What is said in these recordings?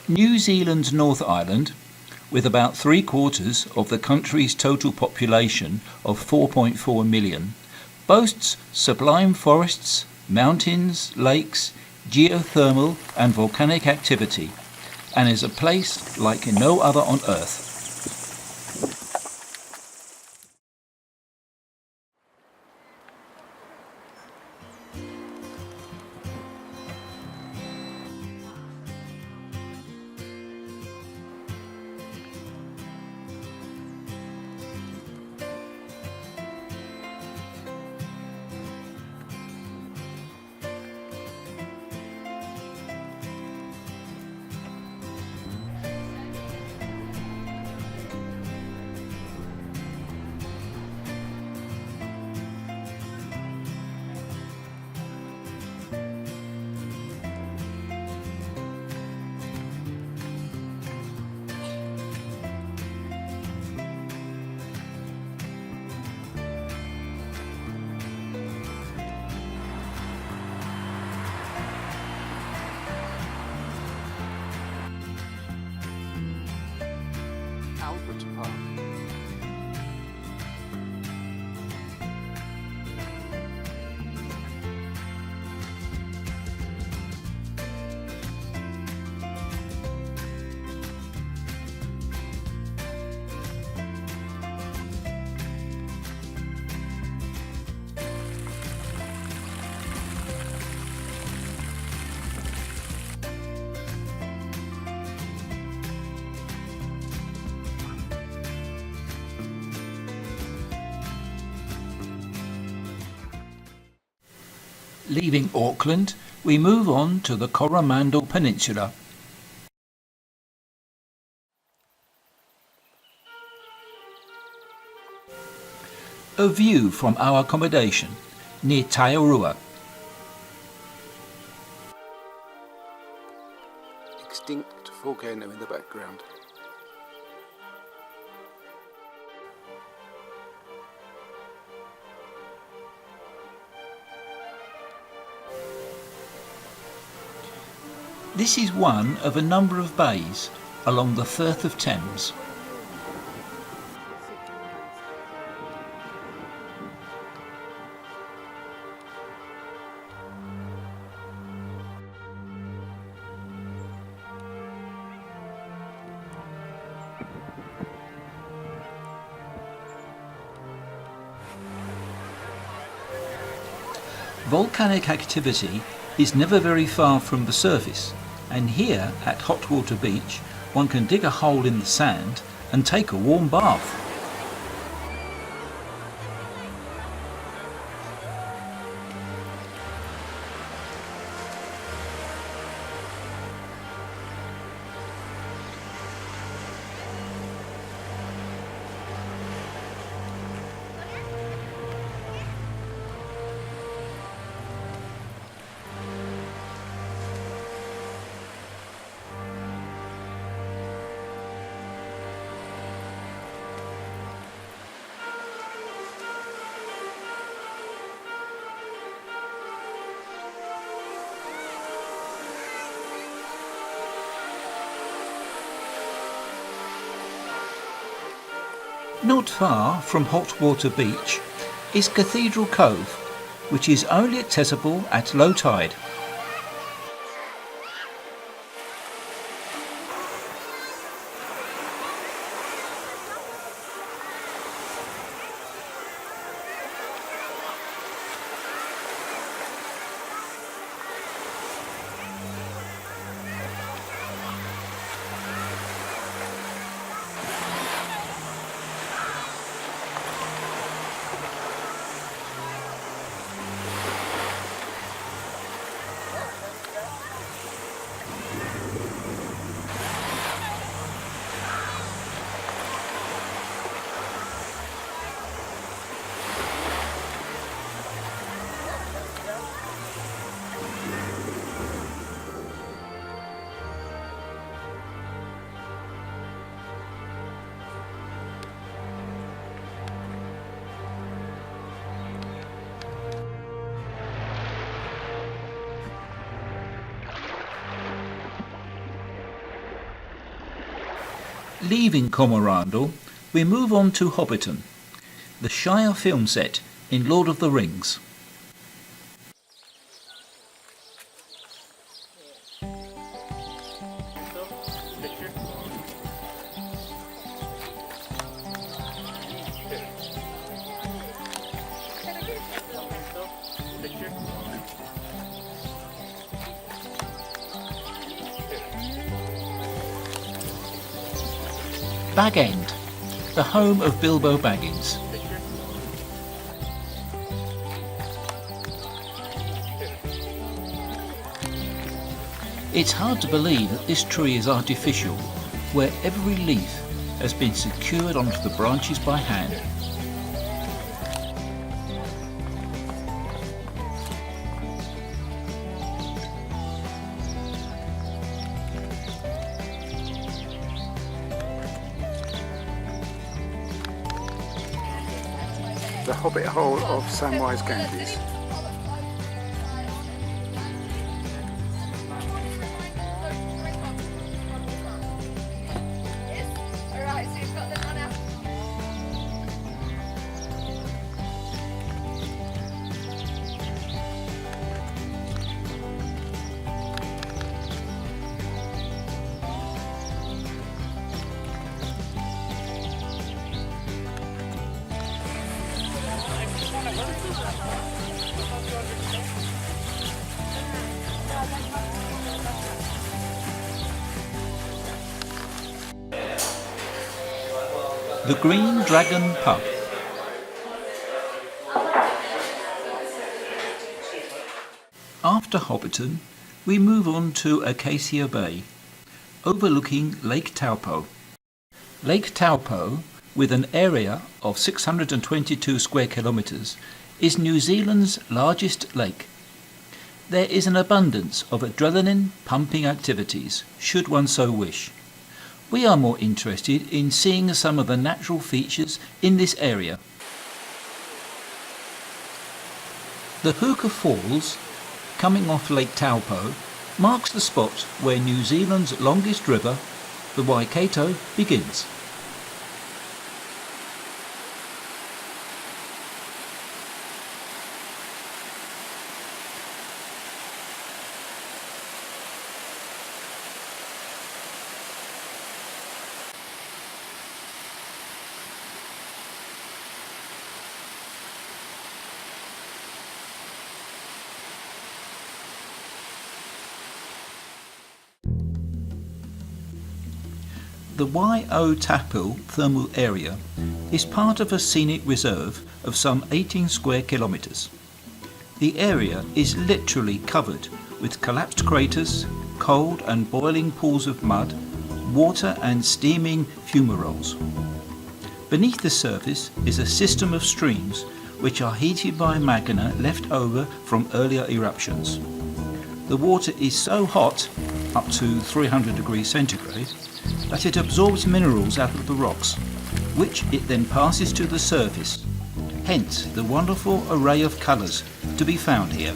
New Zealand's North Island, with about 3/4 of the country's total population of 4.4 million, boasts sublime forests, mountains, lakes, geothermal and volcanic activity, and is a place like no other on Earth. Albert Park. Leaving Auckland, we move on to the Coromandel Peninsula. A view from our accommodation near Tairua. Extinct volcano in the background. This is one of a number of bays along the Firth of Thames. Volcanic activity is never very far from the surface, and here at Hotwater Beach one can dig a hole in the sand and take a warm bath. Not far from Hotwater Beach is Cathedral Cove, which is only accessible at low tide. Leaving Coromandel, we move on to Hobbiton, the Shire film set in Lord of the Rings. Bag End, the home of Bilbo Baggins. It's hard to believe that this tree is artificial, where every leaf has been secured onto the branches by hand. The Hobbit Hole of Samwise Gamgee's. The Green Dragon Pub. After Hobbiton, we move on to Acacia Bay, overlooking Lake Taupo. Lake Taupo, with an area of 622 square kilometres, is New Zealand's largest lake. There is an abundance of adrenaline-pumping activities, should one so wish. We are more interested in seeing some of the natural features in this area. The Hookah Falls, coming off Lake Taupo, marks the spot where New Zealand's longest river, the Waikato, begins. The Wai-O-Tapu thermal area is part of a scenic reserve of some 18 square kilometres. The area is literally covered with collapsed craters, cold and boiling pools of mud, water and steaming fumaroles. Beneath the surface is a system of streams which are heated by magma left over from earlier eruptions. The water is so hot, up to 300 degrees centigrade, that it absorbs minerals out of the rocks, which it then passes to the surface, hence the wonderful array of colours to be found here.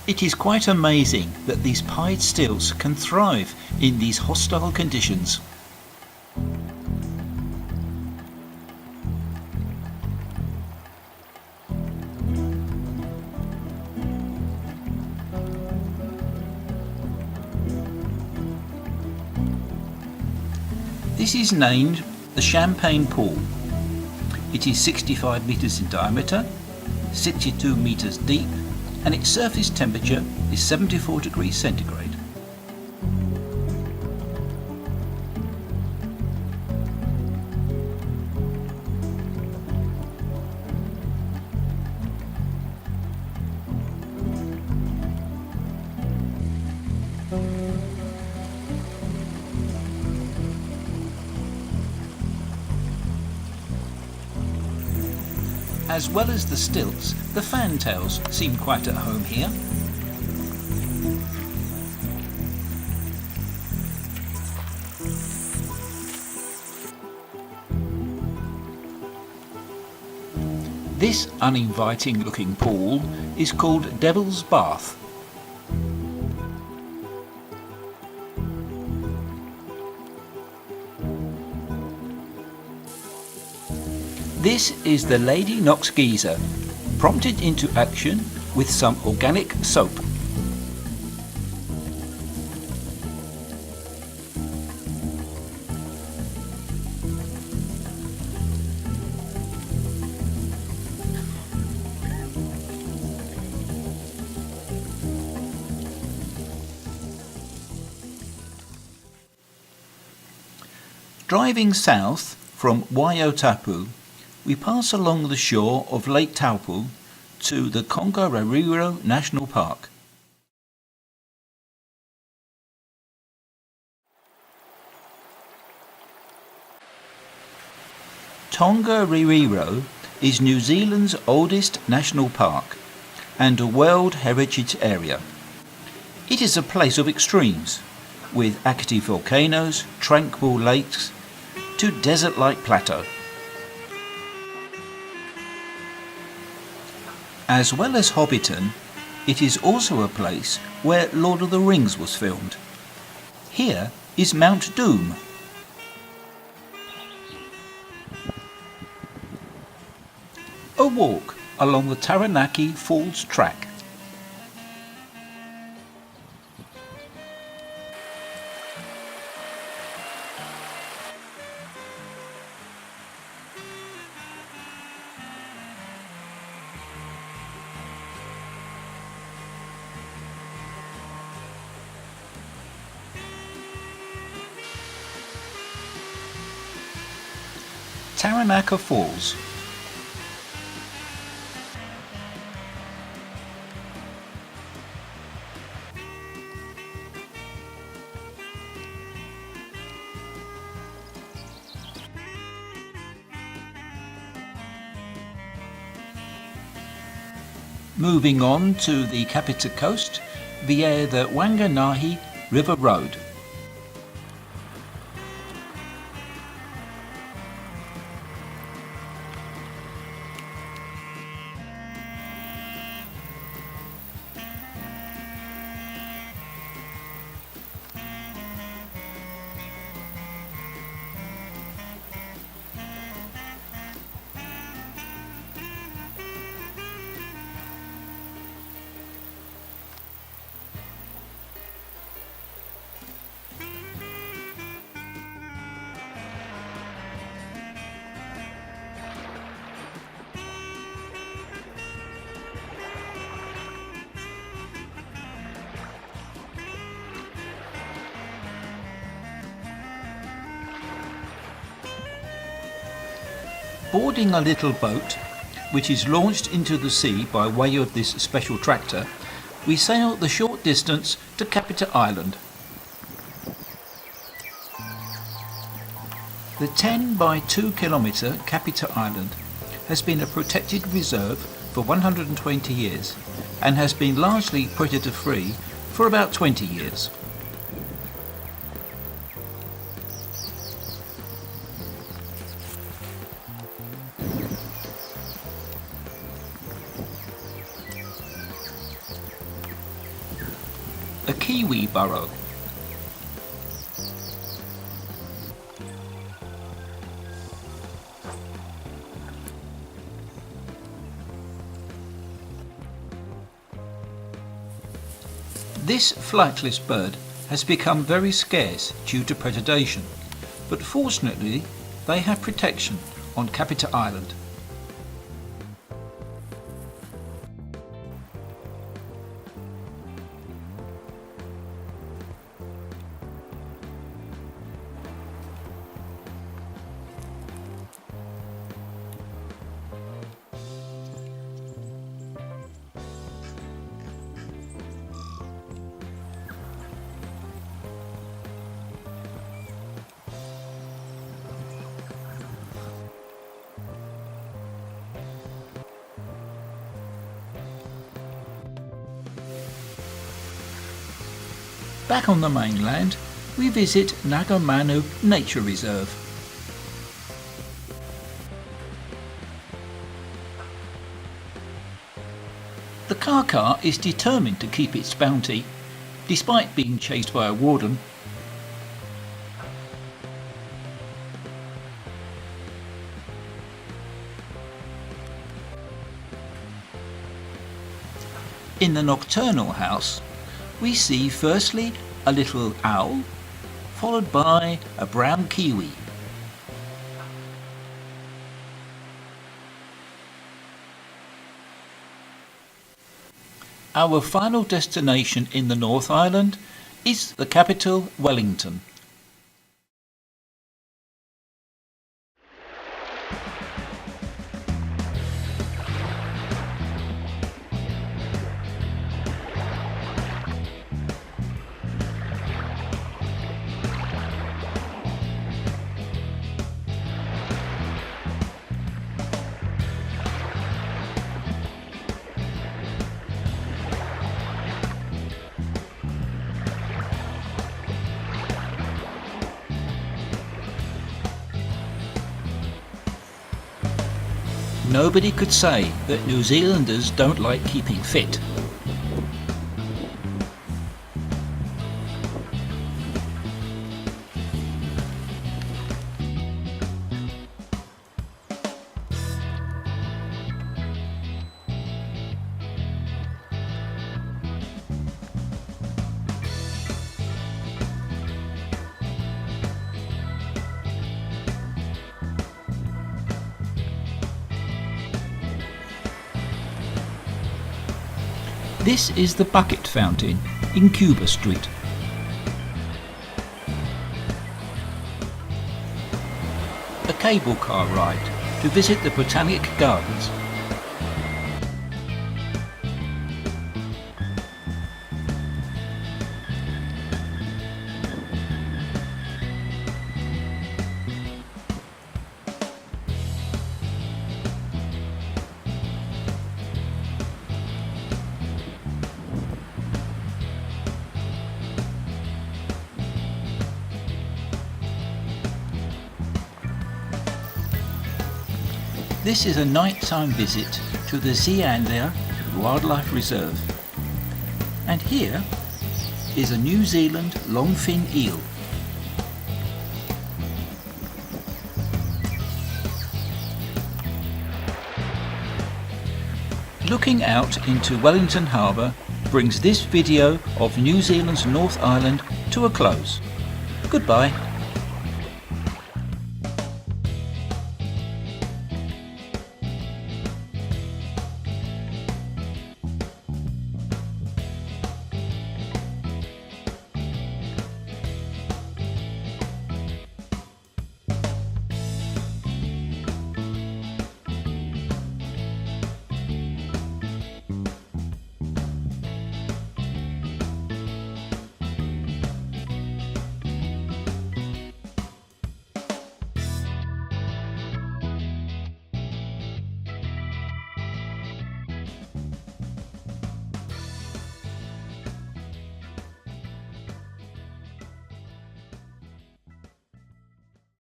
It is quite amazing that these pied stilts can thrive in these hostile conditions. This is named the Champagne Pool. It is 65 metres in diameter, 62 metres deep, and its surface temperature is 74 degrees centigrade. As well as the stilts, the fantails seem quite at home here. This uninviting looking pool is called Devil's Bath. This is the Lady Knox geyser, prompted into action with some organic soap. Driving south from Wai-O-Tapu, we pass along the shore of Lake Taupo to the Tongariro National Park. Tongariro is New Zealand's oldest national park and a World Heritage Area. It is a place of extremes, with active volcanoes, tranquil lakes, to desert-like plateau. As well as Hobbiton, it is also a place where Lord of the Rings was filmed. Here is Mount Doom. A walk along the Taranaki Falls track. Taranaki Falls. Moving on to the Kapiti coast via the Whanganui River Road. Boarding a little boat, which is launched into the sea by way of this special tractor, we sail the short distance to Kapiti Island. The 10 by 2 kilometre Kapiti Island has been a protected reserve for 120 years and has been largely predator free for about 20 years. A kiwi burrow. This flightless bird has become very scarce due to predation, but fortunately they have protection on Kapiti Island. Back on the mainland, we visit Nagamanu Nature Reserve. The kaka is determined to keep its bounty, despite being chased by a warden. In the nocturnal house, we see firstly a little owl, followed by a brown kiwi. Our final destination in the North Island is the capital, Wellington. Nobody could say that New Zealanders don't like keeping fit. This is the Bucket Fountain in Cuba Street. A cable car ride to visit the Botanic Gardens. This is a nighttime visit to the Zeander Wildlife Reserve. And here is a New Zealand longfin eel. Looking out into Wellington Harbour brings this video of New Zealand's North Island to a close. Goodbye.